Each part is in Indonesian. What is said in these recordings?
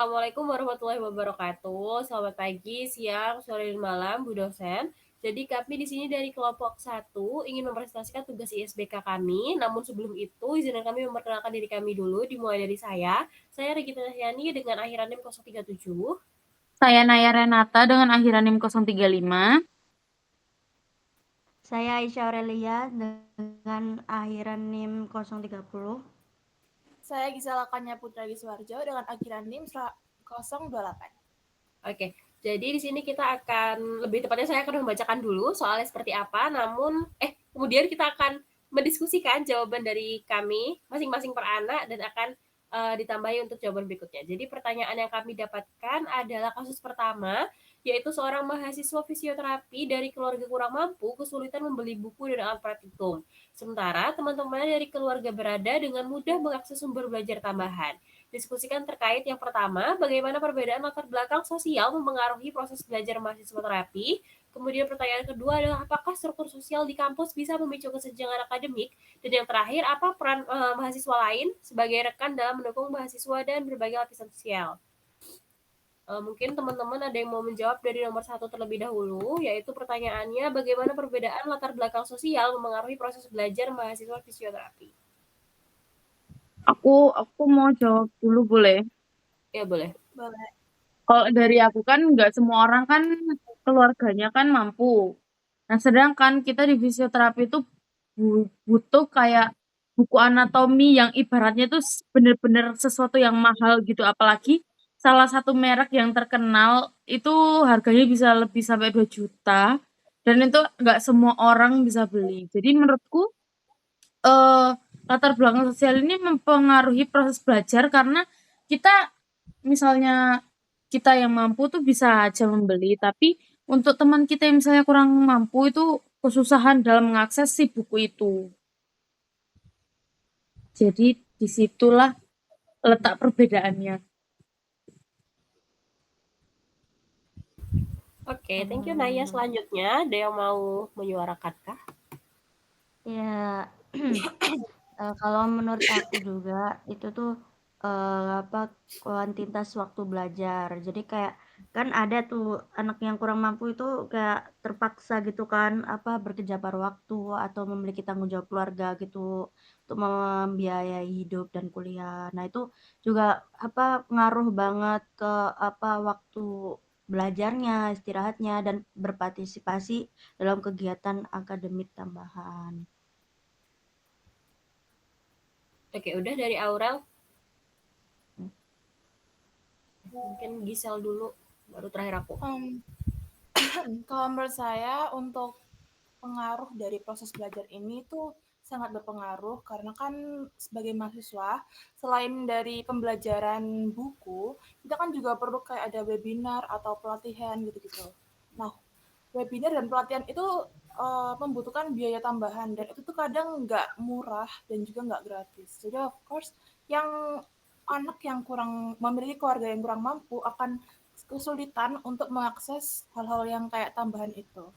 Assalamualaikum warahmatullahi wabarakatuh. Selamat pagi, siang, sore, dan malam, Bu dosen. Jadi kami di sini dari kelompok 1 ingin mempresentasikan tugas ISBK kami. Namun sebelum itu, izinkan kami memperkenalkan diri kami dulu, dimulai dari saya. Saya Regina Nahyani dengan akhiran NIM 037. Saya Naya Renata dengan akhiran NIM 035. Saya Aisyah Aurelia dengan akhiran NIM 030. Saya Gisela Kanya Putra Giswarjo dengan akhiran NIM 028. Oke, jadi di sini kita akan, lebih tepatnya saya akan membacakan dulu soalnya seperti apa, kemudian kita akan mendiskusikan jawaban dari kami masing-masing per anak dan akan ditambahi untuk jawaban berikutnya. Jadi pertanyaan yang kami dapatkan adalah kasus pertama, yaitu seorang mahasiswa fisioterapi dari keluarga kurang mampu kesulitan membeli buku dan alat praktikum. Sementara teman-temannya dari keluarga berada dengan mudah mengakses sumber belajar tambahan. Diskusikan terkait yang pertama, bagaimana perbedaan latar belakang sosial mempengaruhi proses belajar mahasiswa terapi. Kemudian pertanyaan kedua adalah apakah struktur sosial di kampus bisa memicu kesenjangan akademik. Dan yang terakhir, apa peran mahasiswa lain sebagai rekan dalam mendukung mahasiswa dan berbagai lapisan sosial. Mungkin teman-teman ada yang mau menjawab dari nomor 1 terlebih dahulu, yaitu pertanyaannya bagaimana perbedaan latar belakang sosial mempengaruhi proses belajar mahasiswa fisioterapi. Aku mau jawab dulu boleh? Ya boleh. Boleh. Kalau dari aku kan nggak semua orang kan keluarganya kan mampu. Nah, sedangkan kita di fisioterapi itu butuh kayak buku anatomi yang ibaratnya itu bener-bener sesuatu yang mahal gitu. Apalagi salah satu merek yang terkenal itu harganya bisa lebih sampai 2 juta. Dan itu nggak semua orang bisa beli. Jadi menurutku latar belakang sosial ini mempengaruhi proses belajar karena kita misalnya kita yang mampu tuh bisa aja membeli, tapi untuk teman kita yang misalnya kurang mampu itu kesusahan dalam mengakses si buku itu. Jadi disitulah letak perbedaannya. Oke, thank you Naya. Selanjutnya, ada yang mau menyuarakankah? Ya, kalau menurut aku juga itu tuh kuantitas waktu belajar. Jadi kayak kan ada tuh anak yang kurang mampu itu kayak terpaksa gitu kan bekerja paruh waktu atau memiliki tanggung jawab keluarga gitu untuk membiayai hidup dan kuliah. Nah, itu juga ngaruh banget ke waktu belajarnya, istirahatnya dan berpartisipasi dalam kegiatan akademik tambahan. Oke, udah dari Aurel. Mungkin Gisel dulu, baru terakhir aku. Kalau menurut saya untuk pengaruh dari proses belajar ini tuh sangat berpengaruh karena kan sebagai mahasiswa selain dari pembelajaran buku kita kan juga perlu kayak ada webinar atau pelatihan gitu-gitu. Nah, webinar dan pelatihan itu membutuhkan biaya tambahan dan itu tuh kadang nggak murah dan juga nggak gratis. Jadi of course yang anak yang kurang memiliki keluarga yang kurang mampu akan kesulitan untuk mengakses hal-hal yang kayak tambahan itu.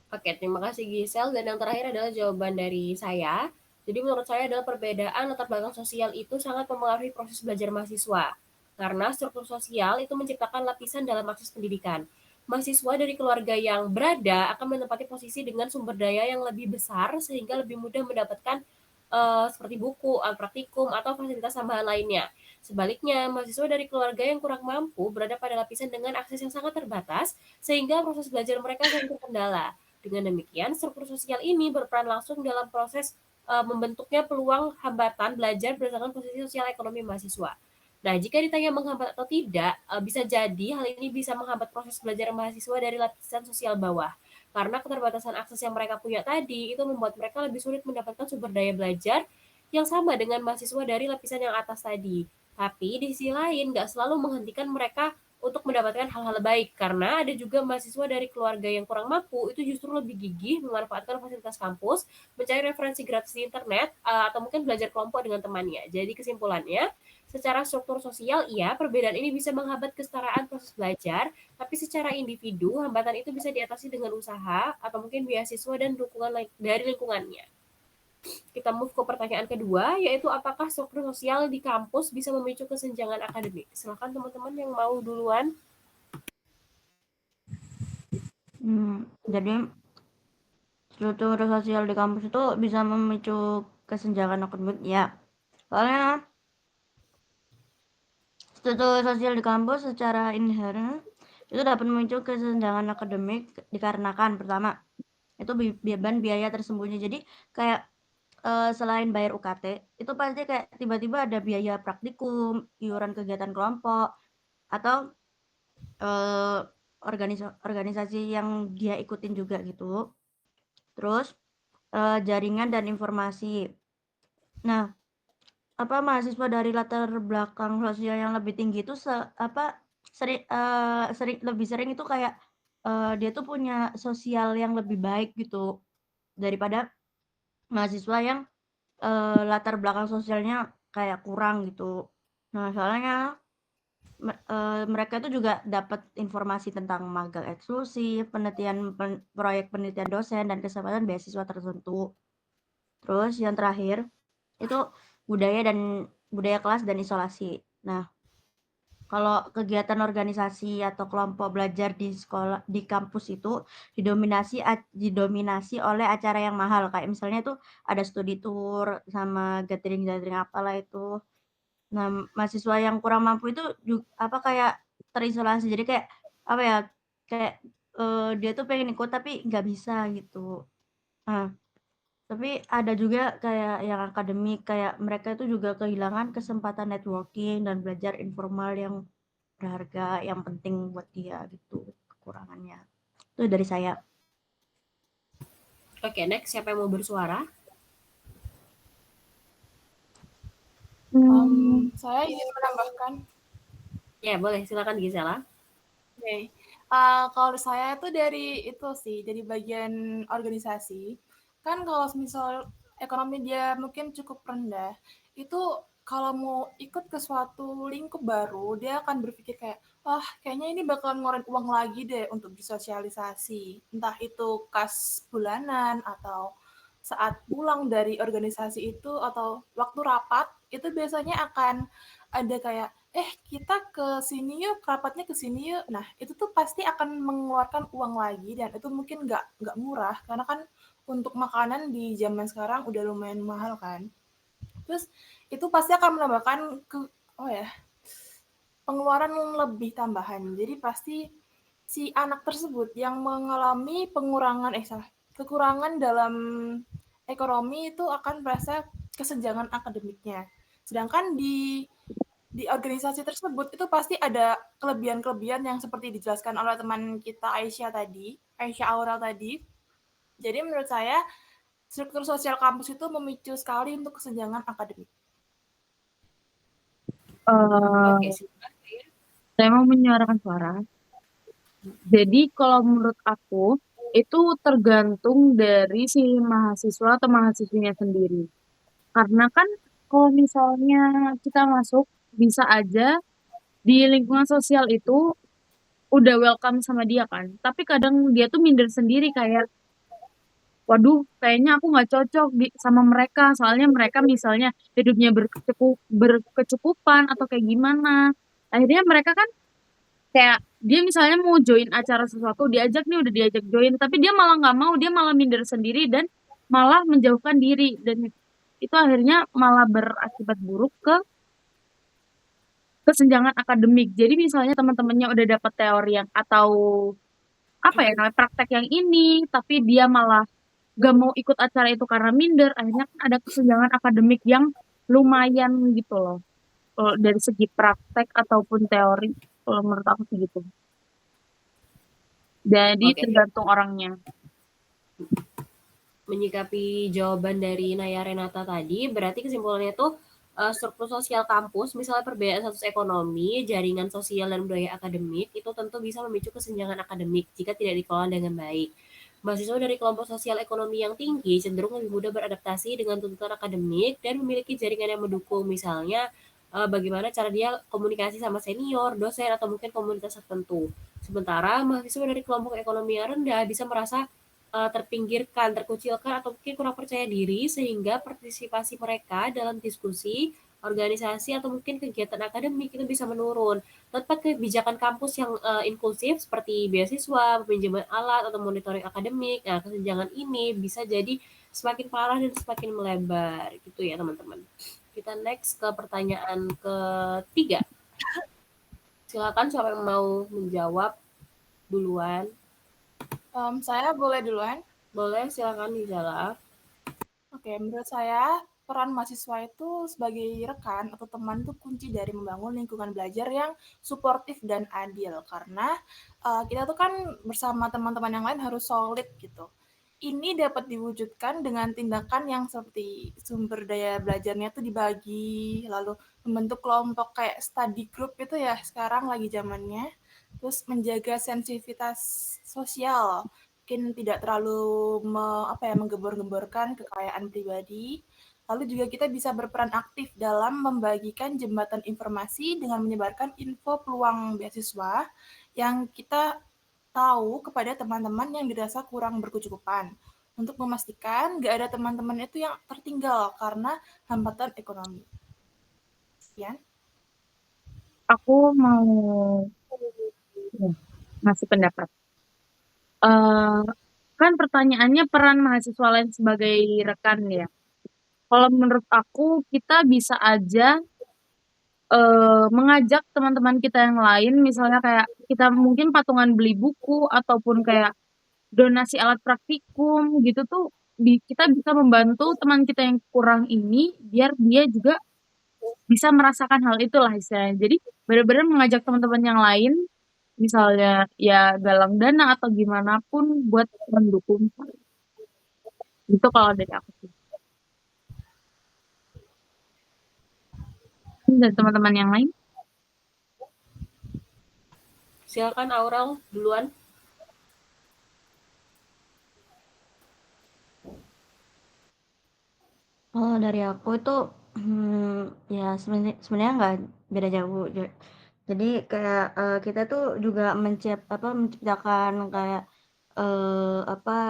Oke, terima kasih Gisel. Dan yang terakhir adalah jawaban dari saya. Jadi menurut saya adalah perbedaan latar belakang sosial itu sangat mempengaruhi proses belajar mahasiswa. Karena struktur sosial itu menciptakan lapisan dalam akses pendidikan. Mahasiswa dari keluarga yang berada akan menempati posisi dengan sumber daya yang lebih besar sehingga lebih mudah mendapatkan seperti buku, alat praktikum, atau fasilitas tambahan lainnya. Sebaliknya, mahasiswa dari keluarga yang kurang mampu berada pada lapisan dengan akses yang sangat terbatas sehingga proses belajar mereka sering terkendala. Dengan demikian, struktur sosial ini berperan langsung dalam proses membentuknya peluang hambatan belajar berdasarkan posisi sosial ekonomi mahasiswa. Nah, jika ditanya menghambat atau tidak, bisa jadi hal ini bisa menghambat proses belajar mahasiswa dari lapisan sosial bawah. Karena keterbatasan akses yang mereka punya tadi, itu membuat mereka lebih sulit mendapatkan sumber daya belajar yang sama dengan mahasiswa dari lapisan yang atas tadi. Tapi di sisi lain, nggak selalu menghentikan mereka untuk mendapatkan hal-hal baik karena ada juga mahasiswa dari keluarga yang kurang mampu itu justru lebih gigih memanfaatkan fasilitas kampus, mencari referensi gratis di internet atau mungkin belajar kelompok dengan temannya. Jadi kesimpulannya, secara struktur sosial iya perbedaan ini bisa menghambat kesetaraan proses belajar, tapi secara individu hambatan itu bisa diatasi dengan usaha atau mungkin beasiswa dan dukungan dari lingkungannya. Kita move ke pertanyaan kedua, yaitu apakah struktur sosial di kampus bisa memicu kesenjangan akademik? Silakan teman-teman yang mau duluan. Jadi struktur sosial di kampus itu bisa memicu kesenjangan akademik ya. Soalnya struktur sosial di kampus secara inherent itu dapat memicu kesenjangan akademik dikarenakan pertama itu beban biaya tersembunyi. Jadi kayak selain bayar UKT itu pasti kayak tiba-tiba ada biaya praktikum, iuran kegiatan kelompok, atau organisasi yang dia ikutin juga gitu. Terus jaringan dan informasi. Nah, mahasiswa dari latar belakang sosial yang lebih tinggi itu lebih sering itu kayak dia tuh punya sosial yang lebih baik gitu daripada mahasiswa yang latar belakang sosialnya kayak kurang gitu. Nah, soalnya mereka itu juga dapat informasi tentang magang eksklusif, proyek penelitian dosen, dan kesempatan beasiswa tertentu. Terus yang terakhir itu budaya kelas dan isolasi. Nah, kalau kegiatan organisasi atau kelompok belajar di kampus itu didominasi oleh acara yang mahal, kayak misalnya tuh ada studi tour sama gathering apalah itu. Nah, mahasiswa yang kurang mampu itu kayak terisolasi. Jadi kayak kayak dia tuh pengen ikut tapi nggak bisa gitu. Nah, tapi ada juga kayak yang akademik, kayak mereka itu juga kehilangan kesempatan networking dan belajar informal yang berharga, yang penting buat dia gitu, kekurangannya. Itu dari saya. Oke, next siapa yang mau bersuara? Saya ingin menambahkan. Ya, boleh. Silakan Gisela. Oke. Kalau saya itu dari bagian organisasi. Kan kalau misal ekonomi dia mungkin cukup rendah, itu kalau mau ikut ke suatu lingkup baru, dia akan berpikir kayak, "Ah, kayaknya ini bakalan ngeluarin uang lagi deh untuk bersosialisasi." Entah itu kas bulanan atau saat pulang dari organisasi itu atau waktu rapat, itu biasanya akan ada kayak, kita ke sini yuk, rapatnya ke sini yuk. Nah, itu tuh pasti akan mengeluarkan uang lagi dan itu mungkin nggak murah karena kan untuk makanan di zaman sekarang udah lumayan mahal kan. Terus itu pasti akan menambahkan pengeluaran yang lebih tambahan. Jadi pasti si anak tersebut yang mengalami kekurangan dalam ekonomi itu akan merasa kesenjangan akademiknya. Sedangkan di organisasi tersebut itu pasti ada kelebihan-kelebihan yang seperti dijelaskan oleh teman kita Aisyah Aurel tadi. Jadi menurut saya struktur sosial kampus itu memicu sekali untuk kesenjangan akademik. Oke, silakan. Saya mau menyuarakan suara. Jadi kalau menurut aku itu tergantung dari si mahasiswa atau mahasiswinya sendiri. Karena kan kalau misalnya kita masuk bisa aja di lingkungan sosial itu udah welcome sama dia kan. Tapi kadang dia tuh minder sendiri kayak, waduh kayaknya aku nggak cocok sama mereka. Soalnya mereka misalnya hidupnya berkecukupan atau kayak gimana. Akhirnya mereka kan kayak dia misalnya mau join acara sesuatu, diajak nih udah diajak join, tapi dia malah nggak mau, dia malah minder sendiri dan malah menjauhkan diri dan itu akhirnya malah berakibat buruk ke kesenjangan akademik. Jadi misalnya teman-temannya udah dapat teori yang atau apa ya namanya praktek yang ini, tapi dia malah gak mau ikut acara itu karena minder, akhirnya kan ada kesenjangan akademik yang lumayan gitu loh. Kalau dari segi praktek ataupun teori, kalau menurut aku sih gitu. Jadi Oke. tergantung orangnya. Menyikapi jawaban dari Naya Renata tadi, berarti kesimpulannya tuh struktur sosial kampus, misalnya perbedaan status ekonomi, jaringan sosial dan budaya akademik, itu tentu bisa memicu kesenjangan akademik jika tidak dikelola dengan baik. Mahasiswa dari kelompok sosial ekonomi yang tinggi cenderung lebih mudah beradaptasi dengan tuntutan akademik dan memiliki jaringan yang mendukung, misalnya bagaimana cara dia komunikasi sama senior, dosen, atau mungkin komunitas tertentu. Sementara mahasiswa dari kelompok ekonomi yang rendah bisa merasa terpinggirkan, terkucilkan, atau mungkin kurang percaya diri, sehingga partisipasi mereka dalam diskusi, organisasi, atau mungkin kegiatan akademik itu bisa menurun. Tanpa kebijakan kampus yang inklusif seperti beasiswa, pinjaman alat, atau monitoring akademik, nah kesenjangan ini bisa jadi semakin parah dan semakin melebar gitu ya teman-teman. Kita next ke pertanyaan ketiga. Silakan siapa yang mau menjawab duluan. Saya boleh duluan? Boleh, silakan dijawab. Oke, menurut saya peran mahasiswa itu sebagai rekan atau teman itu kunci dari membangun lingkungan belajar yang suportif dan adil. Karena kita tuh kan bersama teman-teman yang lain harus solid gitu. Ini dapat diwujudkan dengan tindakan yang seperti sumber daya belajarnya tuh dibagi, lalu membentuk kelompok kayak study group itu ya sekarang lagi zamannya. Terus menjaga sensitivitas sosial, mungkin tidak terlalu menggembor-gemborkan kekayaan pribadi. Lalu juga kita bisa berperan aktif dalam membagikan jembatan informasi dengan menyebarkan info peluang beasiswa yang kita tahu kepada teman-teman yang dirasa kurang berkecukupan untuk memastikan nggak ada teman-teman itu yang tertinggal karena hambatan ekonomi. Sekian. Aku mau ngasih pendapat. Kan pertanyaannya peran mahasiswa lain sebagai rekan ya. Kalau menurut aku kita bisa aja mengajak teman-teman kita yang lain, misalnya kayak kita mungkin patungan beli buku ataupun kayak donasi alat praktikum gitu tuh, kita bisa membantu teman kita yang kurang ini biar dia juga bisa merasakan hal itulah istilahnya. Jadi benar-benar mengajak teman-teman yang lain, misalnya ya galang dana atau gimana pun buat mendukung. Itu kalau dari aku sih. Dan teman-teman yang lain? Silakan Aurel duluan. Oh, dari aku itu ya sebenarnya nggak beda jauh. Jadi kayak kita tuh juga menciptakan kayak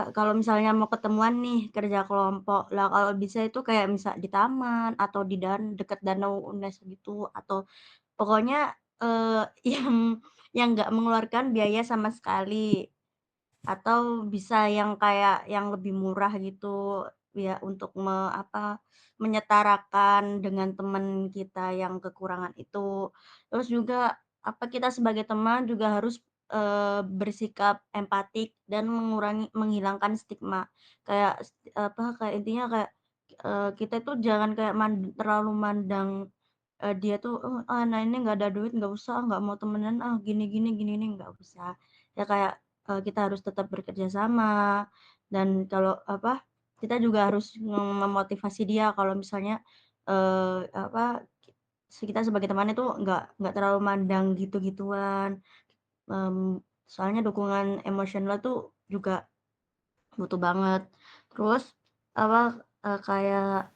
kalau misalnya mau ketemuan nih kerja kelompok lah, kalau bisa itu kayak misal di taman atau di dekat danau UNES gitu, atau pokoknya yang nggak mengeluarkan biaya sama sekali. Atau bisa yang kayak yang lebih murah gitu, ya untuk menyetarakan dengan teman kita yang kekurangan itu. Terus juga kita sebagai teman juga harus bersikap empatik dan menghilangkan stigma. Kayak intinya kayak kita itu jangan kayak terlalu mandang dia tuh, nah ini nggak ada duit, nggak usah, nggak mau temenan, gini gini, nggak usah. Ya kayak kita harus tetap bekerja sama, dan kalau kita juga harus memotivasi dia kalau misalnya eee, apa, kita sebagai teman itu nggak terlalu mandang gitu-gituan. Soalnya dukungan emosional tuh juga butuh banget. Terus kayak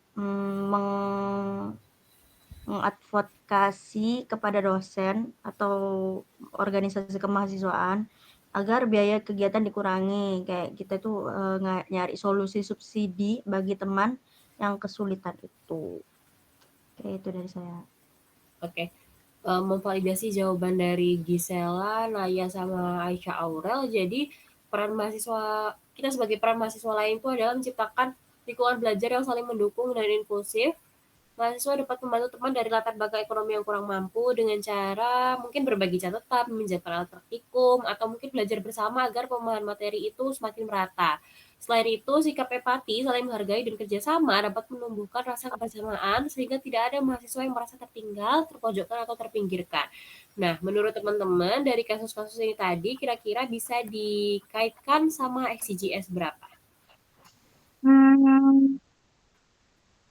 mengadvokasi kepada dosen atau organisasi kemahasiswaan agar biaya kegiatan dikurangi. Kayak kita tuh nyari solusi subsidi bagi teman yang kesulitan itu. Kayak itu dari saya. Oke. Memvalidasi jawaban dari Gisela, Naya, sama Aisyah Aurel. Jadi peran mahasiswa kita sebagai peran mahasiswa lain itu adalah menciptakan lingkungan belajar yang saling mendukung dan inklusif. Mahasiswa dapat membantu teman dari latar belakang ekonomi yang kurang mampu dengan cara mungkin berbagi catatan, meminjamkan alat praktikum, atau mungkin belajar bersama agar pemahaman materi itu semakin merata. Selain itu, sikap empati, saling menghargai, dan kerjasama dapat menumbuhkan rasa kebersamaan sehingga tidak ada mahasiswa yang merasa tertinggal, terpojokkan, atau terpinggirkan. Nah, menurut teman-teman, dari kasus-kasus ini tadi, kira-kira bisa dikaitkan sama XGS berapa?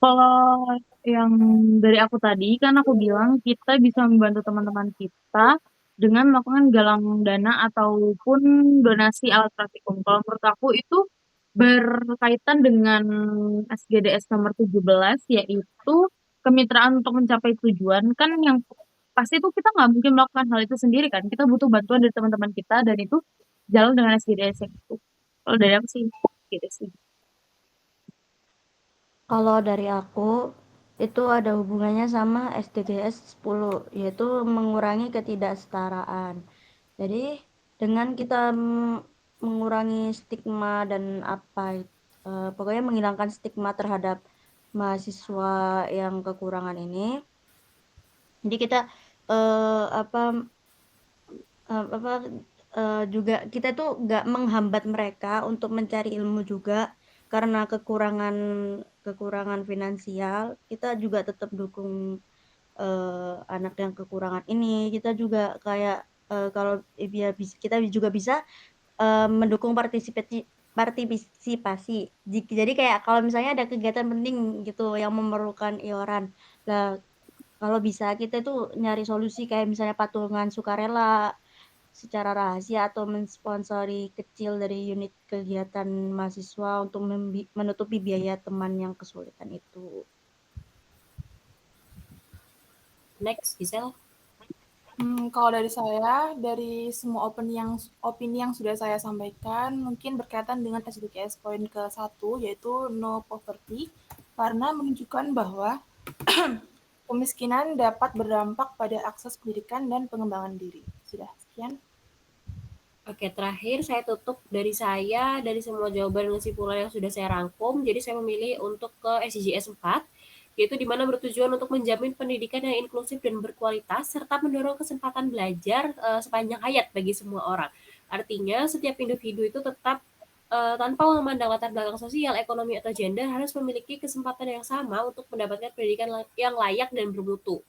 Kalau yang dari aku tadi, kan aku bilang kita bisa membantu teman-teman kita dengan melakukan galang dana ataupun donasi alat praktikum. Kalau menurut aku itu berkaitan dengan SGDS nomor 17, yaitu kemitraan untuk mencapai tujuan. Kan yang pasti itu kita nggak mungkin melakukan hal itu sendiri kan. Kita butuh bantuan dari teman-teman kita dan itu jalan dengan SGDS yang itu. Kalau dari aku sih gitu sih. Kalau dari aku, itu ada hubungannya sama SDGs 10, yaitu mengurangi ketidaksetaraan. Jadi, dengan kita mengurangi stigma dan pokoknya menghilangkan stigma terhadap mahasiswa yang kekurangan ini, jadi kita eh, apa apa juga kita tuh nggak menghambat mereka untuk mencari ilmu juga karena kekurangan finansial. Kita juga tetap dukung anak yang kekurangan ini. Kita juga kayak kalau kita juga bisa mendukung partisipasi. Jadi kayak kalau misalnya ada kegiatan penting gitu yang memerlukan iuran, lah kalau bisa kita tuh nyari solusi kayak misalnya patungan sukarela secara rahasia atau mensponsori kecil dari unit kegiatan mahasiswa untuk menutupi biaya teman yang kesulitan itu. Next, Gisel. Kalau dari saya, dari semua opini yang sudah saya sampaikan, mungkin berkaitan dengan SDGs poin ke-1, yaitu no poverty, karena menunjukkan bahwa kemiskinan dapat berdampak pada akses pendidikan dan pengembangan diri. Sudah, sekian. Oke, terakhir saya tutup dari semua jawaban dan kesimpulan yang sudah saya rangkum. Jadi saya memilih untuk ke SDGs 4, yaitu di mana bertujuan untuk menjamin pendidikan yang inklusif dan berkualitas serta mendorong kesempatan belajar sepanjang hayat bagi semua orang. Artinya setiap individu itu tetap tanpa memandang latar belakang sosial, ekonomi atau gender harus memiliki kesempatan yang sama untuk mendapatkan pendidikan yang layak dan bermutu.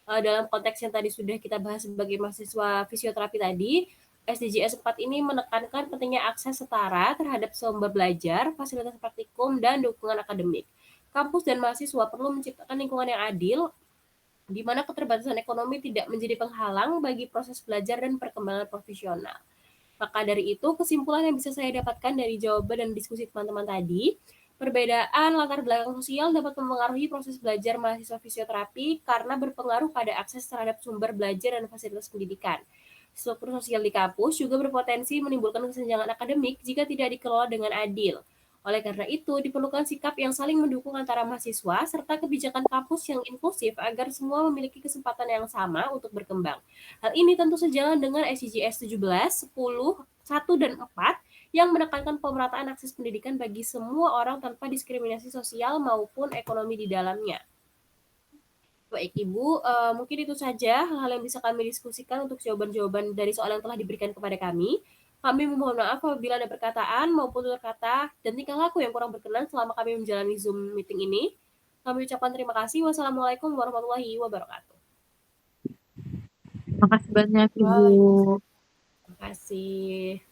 Dalam konteks yang tadi sudah kita bahas sebagai mahasiswa fisioterapi tadi, SDGs 4 ini menekankan pentingnya akses setara terhadap sumber belajar, fasilitas praktikum, dan dukungan akademik. Kampus dan mahasiswa perlu menciptakan lingkungan yang adil, di mana keterbatasan ekonomi tidak menjadi penghalang bagi proses belajar dan perkembangan profesional. Maka dari itu, kesimpulan yang bisa saya dapatkan dari jawaban dan diskusi teman-teman tadi, perbedaan latar belakang sosial dapat mempengaruhi proses belajar mahasiswa fisioterapi karena berpengaruh pada akses terhadap sumber belajar dan fasilitas pendidikan. Struktur sosial di kampus juga berpotensi menimbulkan kesenjangan akademik jika tidak dikelola dengan adil. Oleh karena itu, diperlukan sikap yang saling mendukung antara mahasiswa serta kebijakan kampus yang inklusif agar semua memiliki kesempatan yang sama untuk berkembang. Hal ini tentu sejalan dengan SDGs 17, 10, 1, dan 4 yang menekankan pemerataan akses pendidikan bagi semua orang tanpa diskriminasi sosial maupun ekonomi di dalamnya. Baik Ibu, mungkin itu saja hal-hal yang bisa kami diskusikan untuk jawaban-jawaban dari soal yang telah diberikan kepada kami. Kami memohon maaf apabila ada perkataan maupun tutur kata dan tingkah laku yang kurang berkenan selama kami menjalani Zoom meeting ini. Kami ucapkan terima kasih. Wassalamualaikum warahmatullahi wabarakatuh. Terima kasih banyak Ibu. Waalaikumsalam. Terima kasih.